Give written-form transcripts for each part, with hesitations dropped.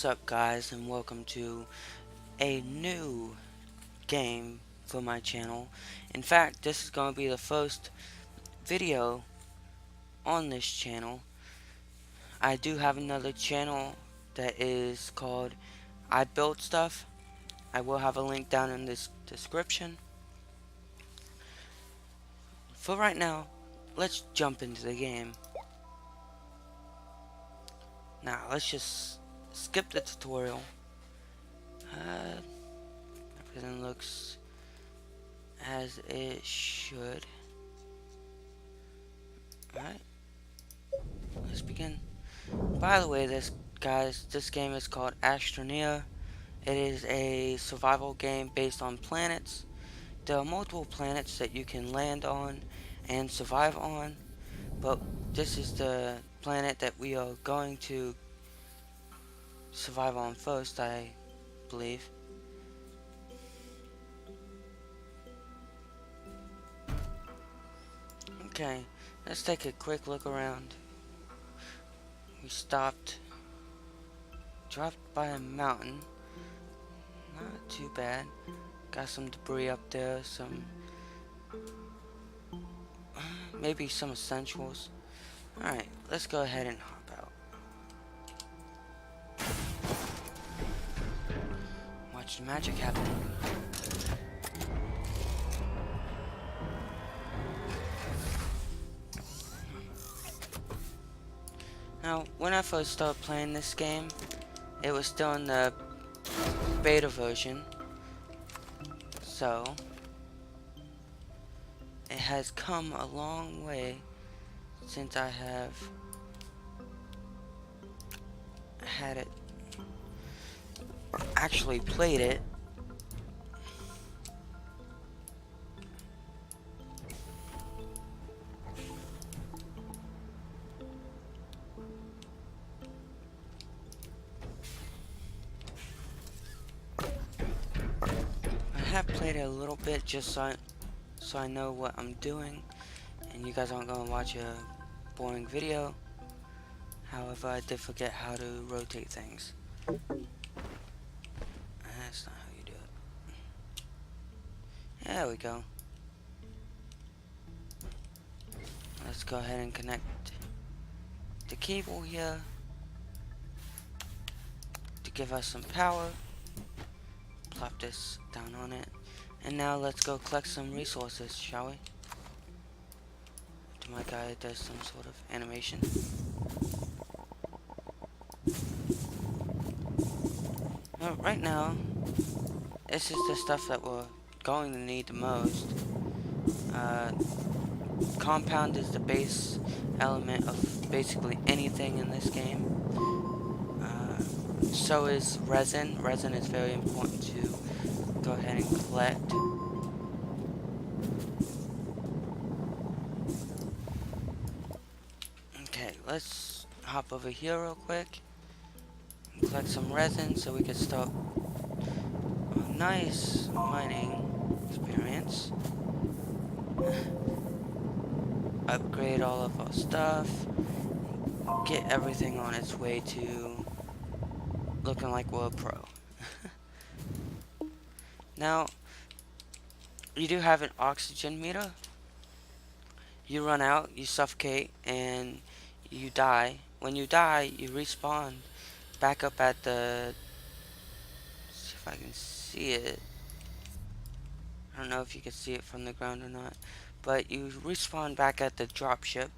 What's up, guys, and welcome to a new game for my channel. In fact, this is going to be the first video on this channel. I do have another channel that is called I Build Stuff. I will have a link down in this description. For right now, let's jump into the game. Now, let's just skip the tutorial. Everything looks as it should. Alright, let's begin. By the way, this game is called Astroneer. It is a survival game based on planets. There are multiple planets that you can land on and survive on, but this is the planet that we are going to survive on first, I believe. Okay, let's take a quick look around. We stopped, dropped by a mountain. Not too bad. Got some debris up there, some maybe some essentials. Alright, let's go ahead and hop out. Watch the magic happen. Now, when I first started playing this game, it was still in the beta version, so it has come a long way since I have had it, actually played it. I have played it a little bit just so I know what I'm doing, and you guys aren't going to watch a boring video. However, I did forget how to rotate things. That's not how you do it. There we go. Let's go ahead and connect the cable here to give us some power. Plop this down on it. And now let's go collect some resources, shall we? My guy does some sort of animation. Right now, this is the stuff that we're going to need the most. Compound is the base element of basically anything in this game. So is resin. Resin is very important to go ahead and collect. Okay, let's hop over here real quick and collect some resin so we can start a nice mining experience. Upgrade all of our stuff. Get everything on its way to looking like we're a pro. Now, you do have an oxygen meter. You run out, you suffocate, and you die. When you die, you respawn back up at the... Let's see if I can see it. I don't know if you can see it from the ground or not. But you respawn back at the dropship.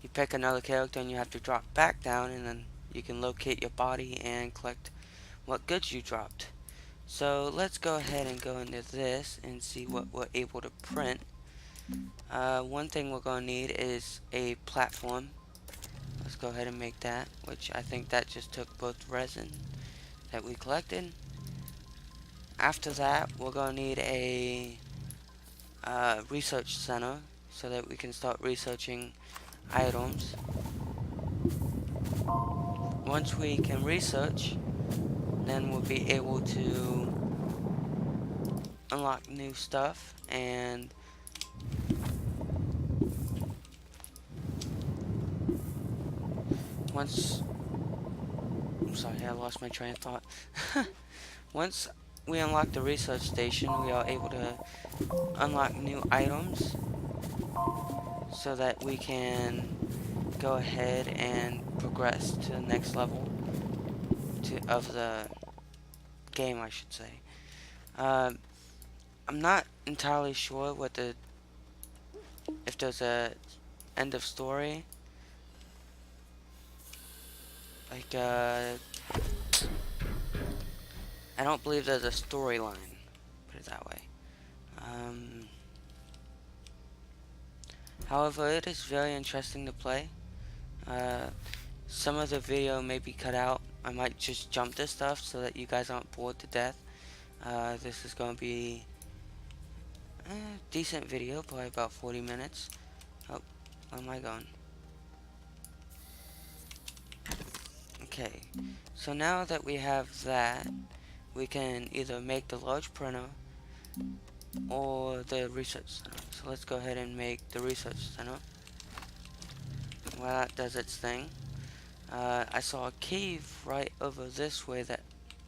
You pick another character and you have to drop back down, and then you can locate your body and collect what goods you dropped. So let's go ahead and go into this and see what we're able to print. One thing we're going to need is a platform. Let's go ahead and make that, which I think that just took both resin that we collected. After that, we're going to need a research center so that we can start researching items. Once we can research, then we'll be able to unlock new stuff, and once I'm sorry, I lost my train of thought. Once we unlock the research station, we are able to unlock new items so that we can go ahead and progress to the next level of the game, I should say. Um, I'm not entirely sure if there's a end of story. Like, I don't believe there's a storyline. Put it that way. Um, However, it is very interesting to play. Uh, some of the video may be cut out. I might just jump this stuff so that you guys aren't bored to death. This is going to be a decent video, probably about 40 minutes. Oh, where am I going? Okay, so now that we have that, we can either make the large printer or the research center. So let's go ahead and make the research center. While that does its thing, I saw a cave right over this way that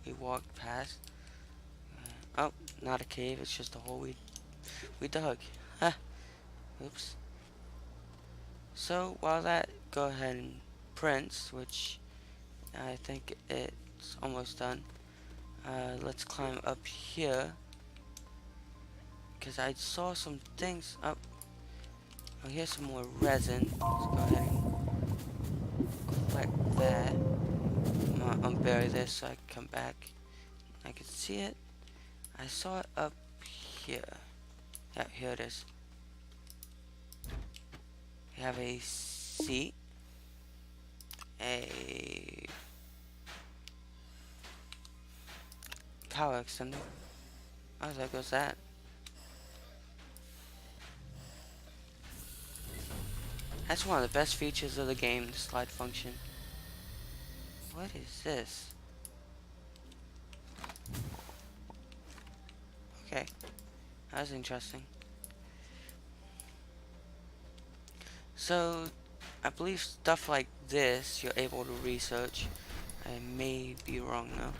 we walked past. Oh, not a cave, it's just a hole we dug. Huh. Oops. So while that go ahead and prints, which I think it's almost done, let's climb up here because I saw some things up. Oh, here's some more resin. Let's go ahead and collect that. I'm gonna unbury this so I can come back. I can see it. I saw it up here. Yeah, here it is. We have a seat, a power extender. Oh, there goes that. That's one of the best features of the game, the slide function. What is this? Okay, that was interesting. So, I believe stuff like this you're able to research. I may be wrong though.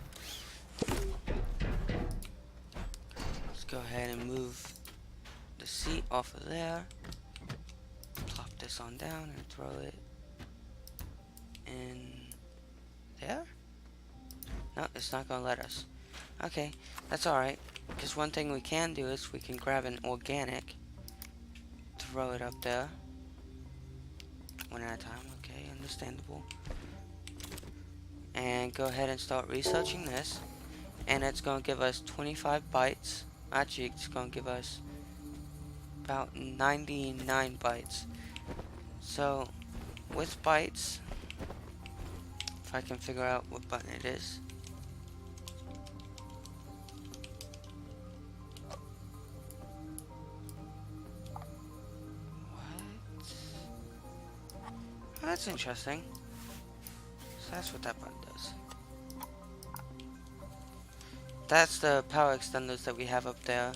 Let's go ahead and move the seat off of there. Plop this on down and throw it in there? No, it's not gonna let us. Okay, that's alright. Because one thing we can do is we can grab an organic, throw it up there. One at a time, okay, understandable. And go ahead and start researching this. And it's gonna give us 25 bytes. Actually, it's gonna give us about 99 bytes. So, with bytes, if I can figure out what button it is. What? Oh, that's interesting. So that's what that button does. That's the power extenders that we have up there,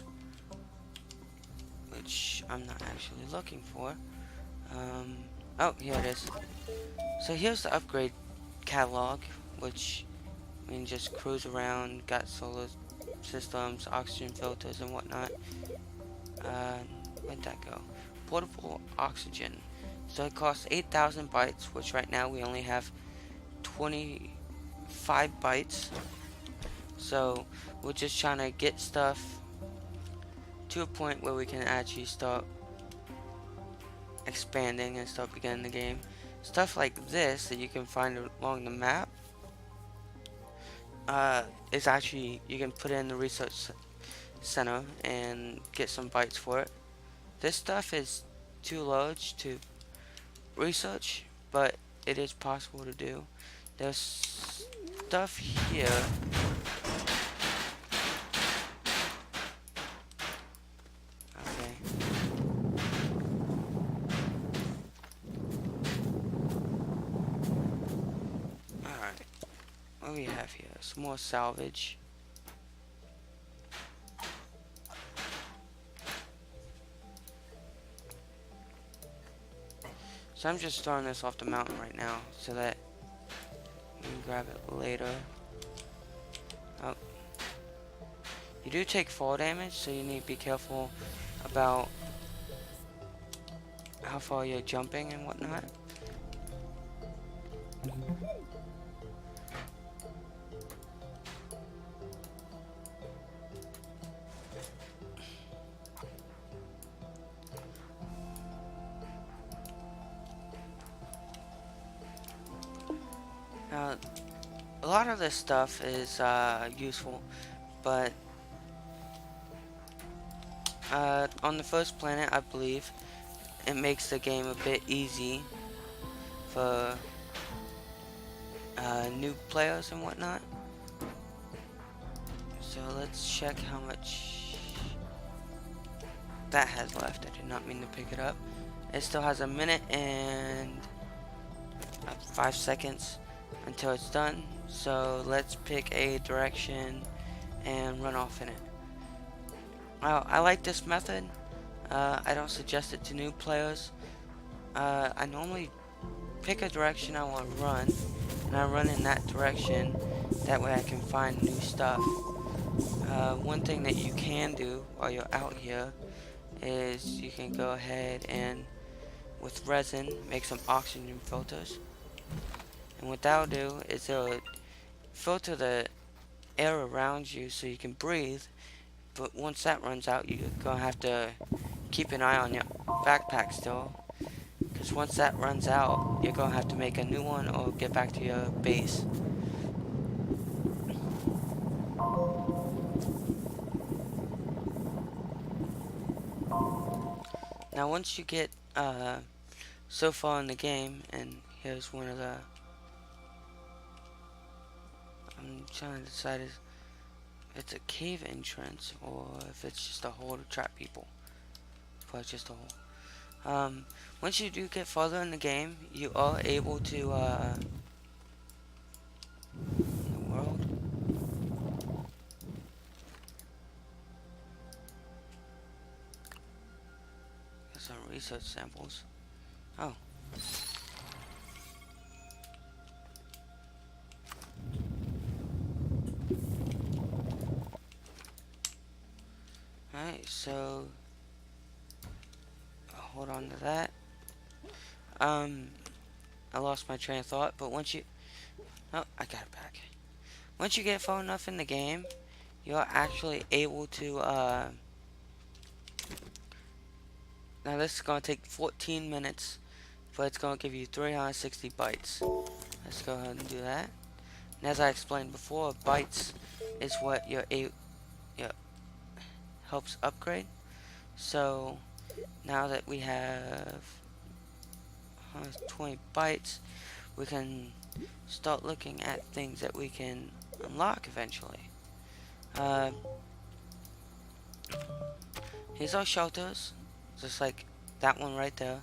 which I'm not actually looking for. Oh, here it is. So here's the upgrade catalog, which we can just cruise around, got solar systems, oxygen filters, and whatnot. Where'd that go? Portable oxygen. So it costs 8,000 bytes, which right now we only have 25 bytes. So we're just trying to get stuff to a point where we can actually start expanding and start beginning the game. Stuff like this that you can find along the map is actually, you can put it in the research center and get some bytes for it. This stuff is too large to research, but it is possible to do. There's stuff here. Okay. Alright. What do we have here? Some more salvage. So I'm just throwing this off the mountain right now so that You can grab it later. Oh, you do take fall damage, so you need to be careful about how far you're jumping and whatnot. Now, a lot of this stuff is useful, but on the first planet, I believe, it makes the game a bit easy for new players and whatnot. So let's check how much that has left. I did not mean to pick it up. It still has a minute and 5 seconds until it's done. So let's pick a direction and run off in it. I like this method. I don't suggest it to new players. I normally pick a direction I want to run, and I run in that direction. That way I can find new stuff. One thing that you can do while you're out here is you can go ahead and with resin make some oxygen filters. And what that'll do is it'll filter the air around you so you can breathe. But once that runs out, you're gonna have to keep an eye on your backpack still. Because once that runs out, you're gonna have to make a new one or get back to your base. Now once you get so far in the game, and here's one of the, I'm trying to decide if it's a cave entrance or if it's just a hole to trap people. Probably just a hole. Once you do get farther in the game, you are able to the world. Get some research samples. Oh. Alright, so hold on to that. I lost my train of thought, but once you, oh, I got it back. Once you get far enough in the game, you're actually able to, now this is going to take 14 minutes, but it's going to give you 360 bytes. Let's go ahead and do that. And as I explained before, bytes is what your helps upgrade. So now that we have 20 bytes, we can start looking at things that we can unlock eventually. Here's our shelters, just like that one right there.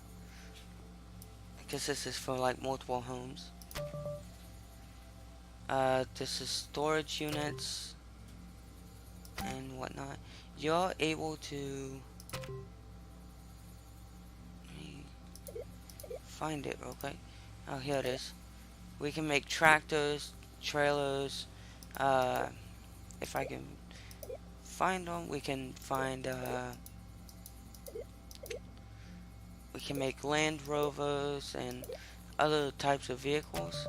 I guess this is for like multiple homes. This is storage units and whatnot. You're able to, let me find it real quick. Oh, here it is. We can make tractors, trailers. If I can find them, we can find. We can make Land Rovers and other types of vehicles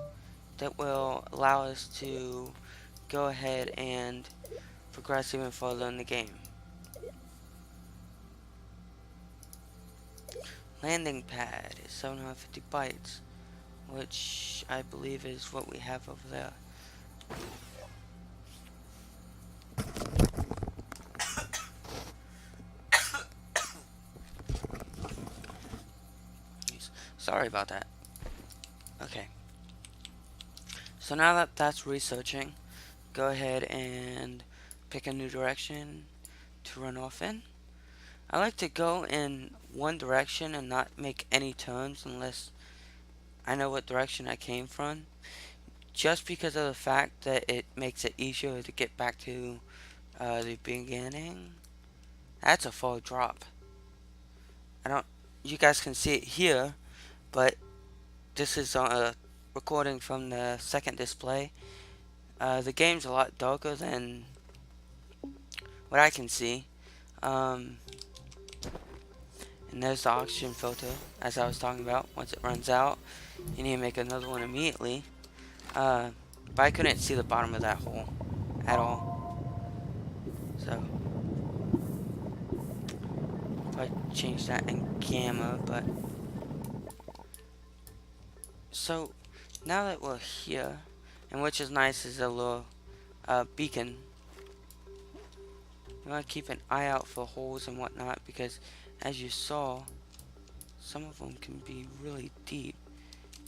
that will allow us to go ahead and progress even further in the game. Landing pad is 750 bytes, which I believe is what we have over there. Sorry about that. Okay. So now that that's researching, go ahead and pick a new direction to run off in. I like to go in one direction and not make any turns unless I know what direction I came from. Just because of the fact that it makes it easier to get back to the beginning. That's a far drop. I don't. You guys can see it here, but this is recording from the second display. The game's a lot darker than what I can see. Um, and there's the oxygen filter, as I was talking about. Once it runs out, you need to make another one immediately. Uh, but I couldn't see the bottom of that hole at all. So, if I change that in gamma, but... So, now that we're here, and which is nice is a little beacon. You want to keep an eye out for holes and whatnot, because as you saw, some of them can be really deep.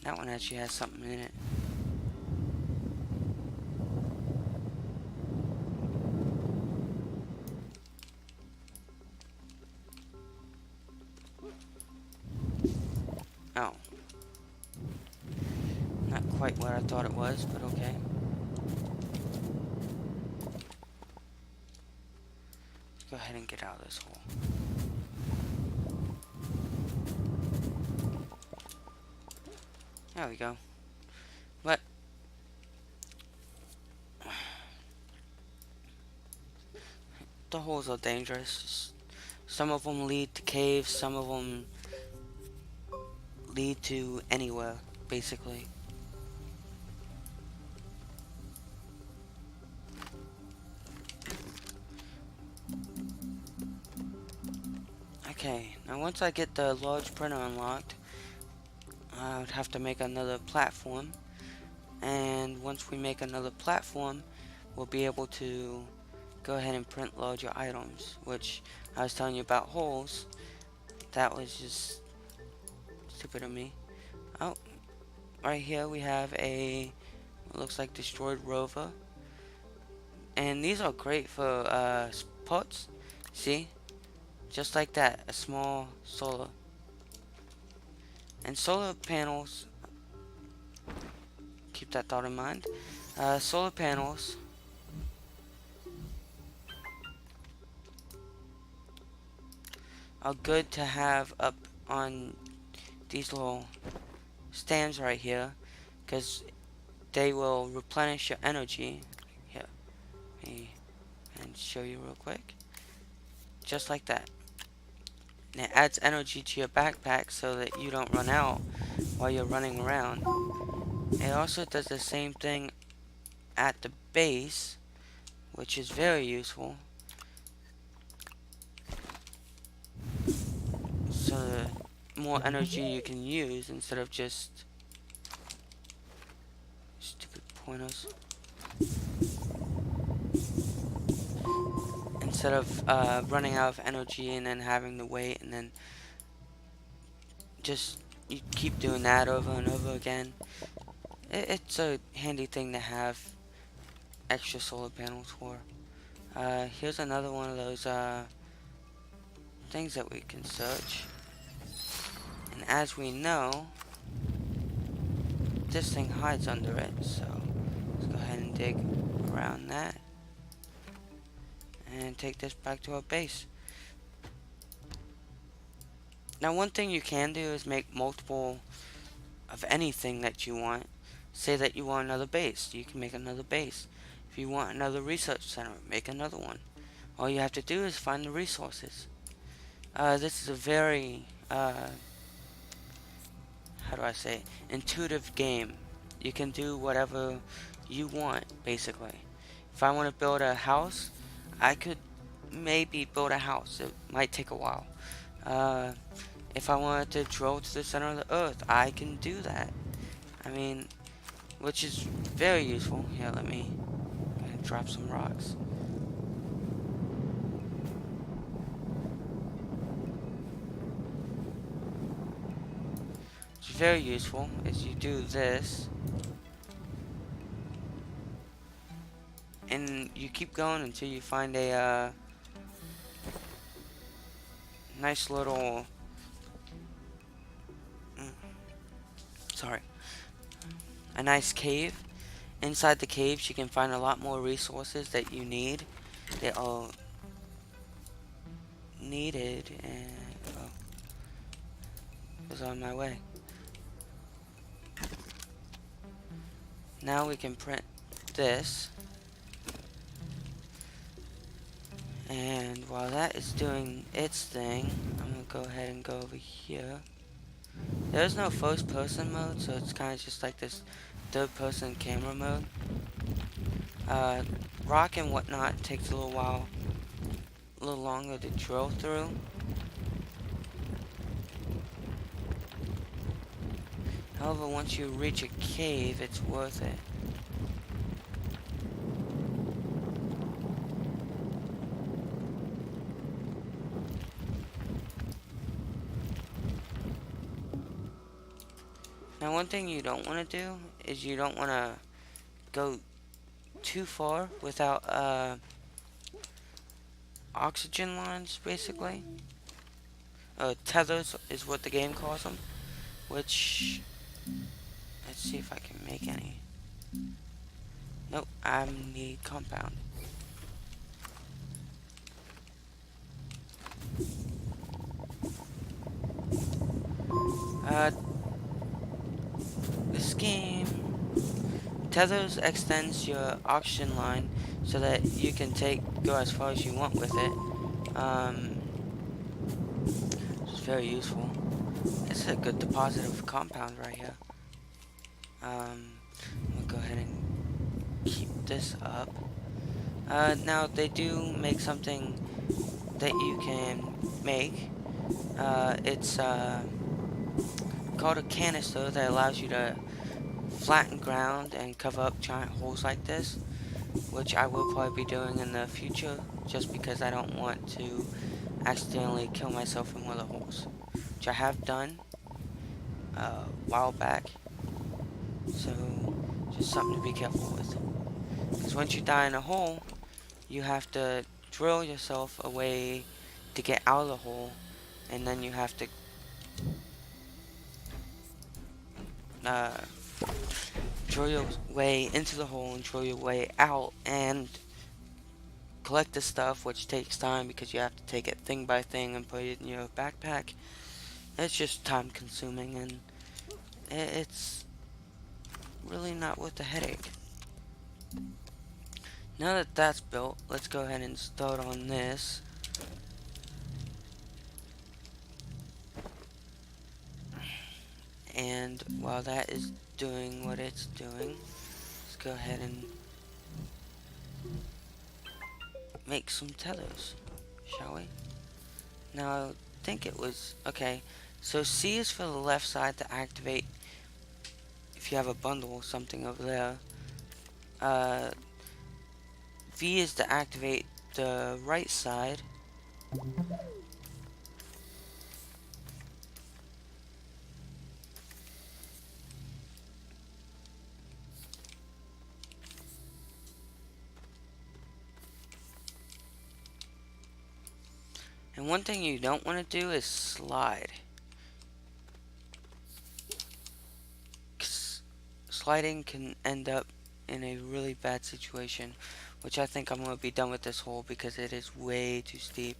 That one actually has something in it. Oh. Not quite what I thought it was, but okay. Let's go ahead and get out of this hole. There we go. But the holes are dangerous. Some of them lead to caves, some of them lead to anywhere, basically. Okay, now once I get the large printer unlocked, I would have to make another platform. And once we make another platform, we'll be able to go ahead and print larger items, which I was telling you about holes. That was just stupid of me. Oh, right here we have a, what looks like destroyed rover. And these are great for pots. See? Just like that, a small solar. And solar panels, keep that thought in mind. Solar panels are good to have up on these little stands right here, because they will replenish your energy. Here, let me and show you real quick. Just like that. And it adds energy to your backpack so that you don't run out while you're running around. It also does the same thing at the base, which is very useful. So the more energy you can use instead of just stupid pointers. Instead of running out of energy and then having to wait and then just you keep doing that over and over again. It's a handy thing to have extra solar panels for. Here's another one of those things that we can search. And as we know, this thing hides under it, so let's go ahead and dig around that. And take this back to our base. Now one thing you can do is make multiple of anything that you want. Say that you want another base, you can make another base. If you want another research center, make another one. All you have to do is find the resources. This is a very, how do I say, intuitive game. You can do whatever you want, basically. If I want to build a house, I could maybe build a house. It might take a while. If I wanted to drill to the center of the earth, I can do that. I mean, which is very useful. Here, let me go ahead and drop some rocks. It's very useful as you do this. And you keep going until you find a nice little... sorry. A nice cave. Inside the caves you can find a lot more resources that you need. They are needed and... oh, it was on my way. Now we can print this. And while that is doing its thing, I'm going to go ahead and go over here. There's no first person mode, so it's kind of just like this third person camera mode. Uh, rock and whatnot takes a little while, a little longer to drill through. However, once you reach a cave, it's worth it. Now, one thing you don't want to do is you don't want to go too far without oxygen lines, basically. Tethers is what the game calls them, which, let's see if I can make any. Nope, I need compound. Uh, this game, Tethers extends your oxygen line so that you can go as far as you want with it. It's very useful. It's a good deposit of compound right here. I'm gonna go ahead and keep this up. Now they do make something that you can make. It's called a canister that allows you to flatten ground and cover up giant holes like this, which I will probably be doing in the future, just because I don't want to accidentally kill myself in one of the holes, which I have done a while back. So just something to be careful with. Because once you die in a hole, you have to drill yourself a way to get out of the hole, and then you have to uh, drill your way into the hole and drill your way out and collect the stuff, which takes time because you have to take it thing by thing and put it in your backpack. It's just time consuming, and it's really not worth the headache. Now that that's built, let's go ahead and start on this. And while that is doing what it's doing, let's go ahead and make some tethers, shall we? Now, I think it was, okay, so C is for the left side to activate if you have a bundle or something over there. Uh, V is to activate the right side. And one thing you don't want to do is slide. 'Cause sliding can end up in a really bad situation, which I think I'm going to be done with this hole because it is way too steep.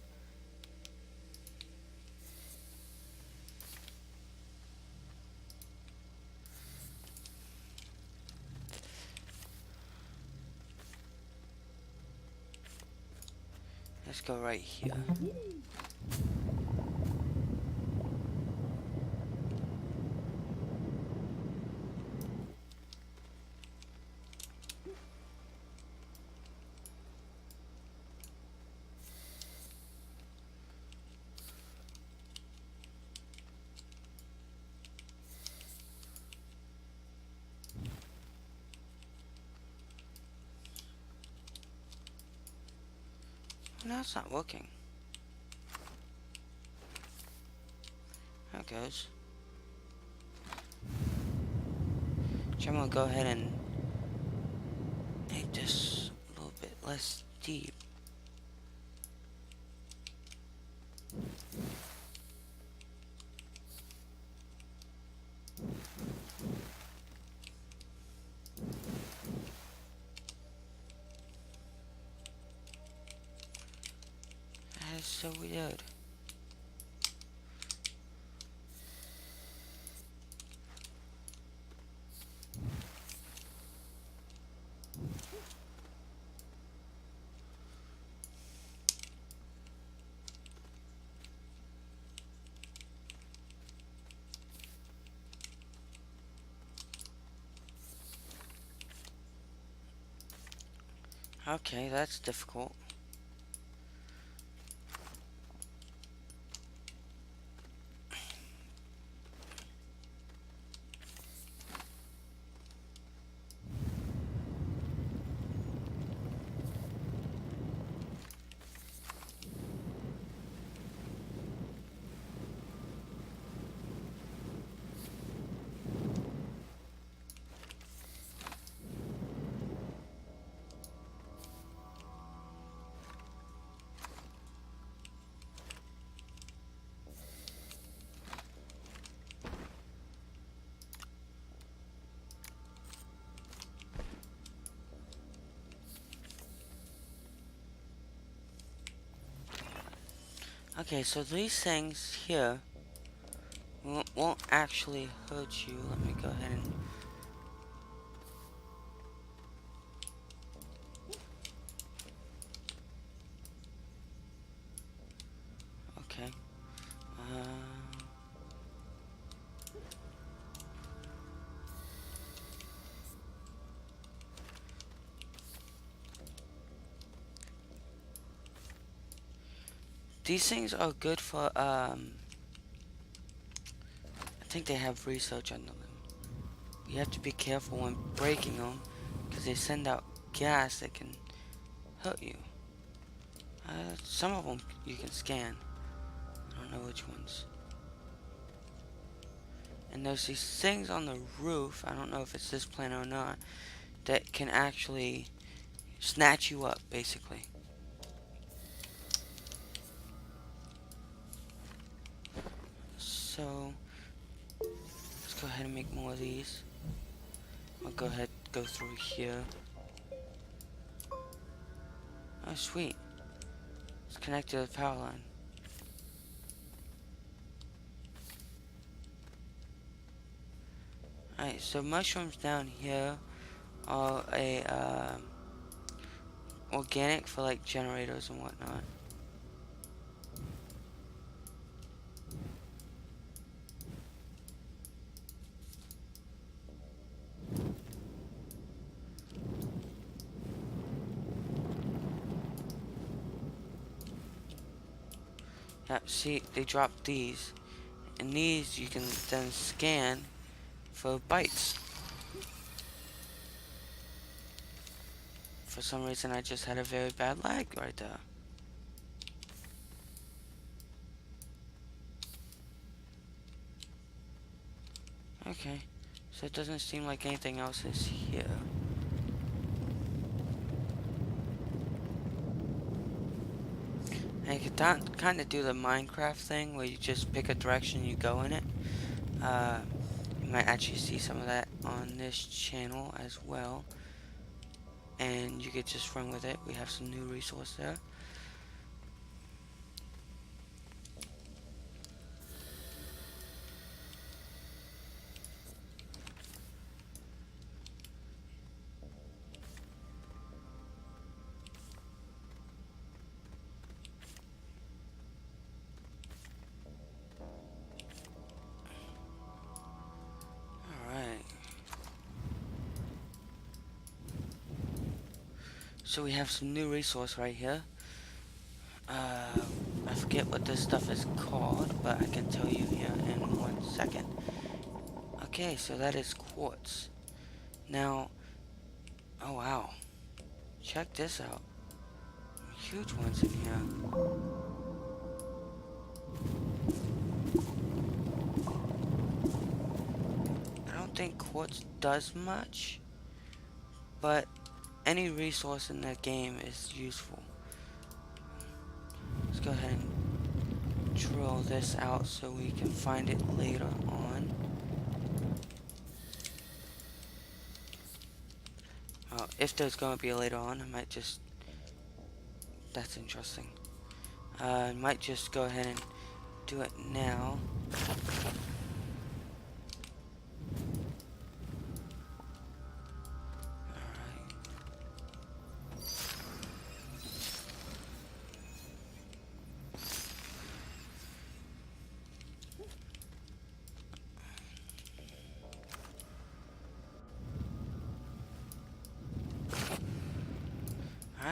Let's go right here. No, it's not working. There it goes. So I'm going to go ahead and make this a little bit less deep. That is so weird. Okay, that's difficult. Okay, so these things here won't actually hurt you. Let me go ahead and... Okay. These things are good for, I think they have research under them. You have to be careful when breaking them, because they send out gas that can hurt you. Some of them you can scan. I don't know which ones. And there's these things on the roof, I don't know if it's this planet or not, that can actually snatch you up, basically. So, let's go ahead and make more of these. I'll go ahead and go through here. Oh, sweet. It's connected to the power line. Alright, so mushrooms down here are organic for like generators and whatnot. Yeah, see, they dropped these. And these you can then scan for bites. For some reason I just had a very bad lag right there. Okay, so it doesn't seem like anything else is here. And you can kind of do the Minecraft thing where you just pick a direction you go in it. You might actually see some of that on this channel as well. And you could just run with it. We have some new resource there. Alright. So we have some new resource right here. I forget what this stuff is called, but I can tell you here in 1 second. Okay, so that is quartz. Now, oh wow. Check this out. Huge ones in here. I don't think quartz does much, but any resource in the game is useful. Let's go ahead and drill this out so we can find it later on. If there's going to be a later on, I might just... That's interesting. I might just go ahead and do it now.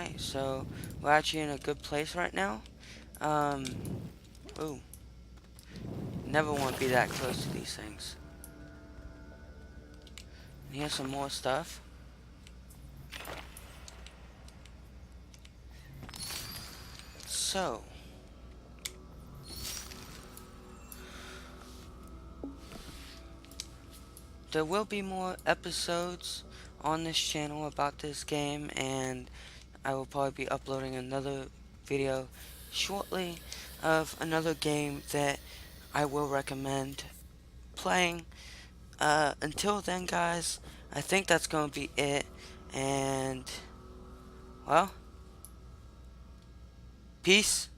Alright, so we're actually in a good place right now. Um, ooh, never want to be that close to these things. And here's some more stuff. So, there will be more episodes on this channel about this game, and I will probably be uploading another video shortly of another game that I will recommend playing. Until then, guys, I think that's going to be it. And, well, peace.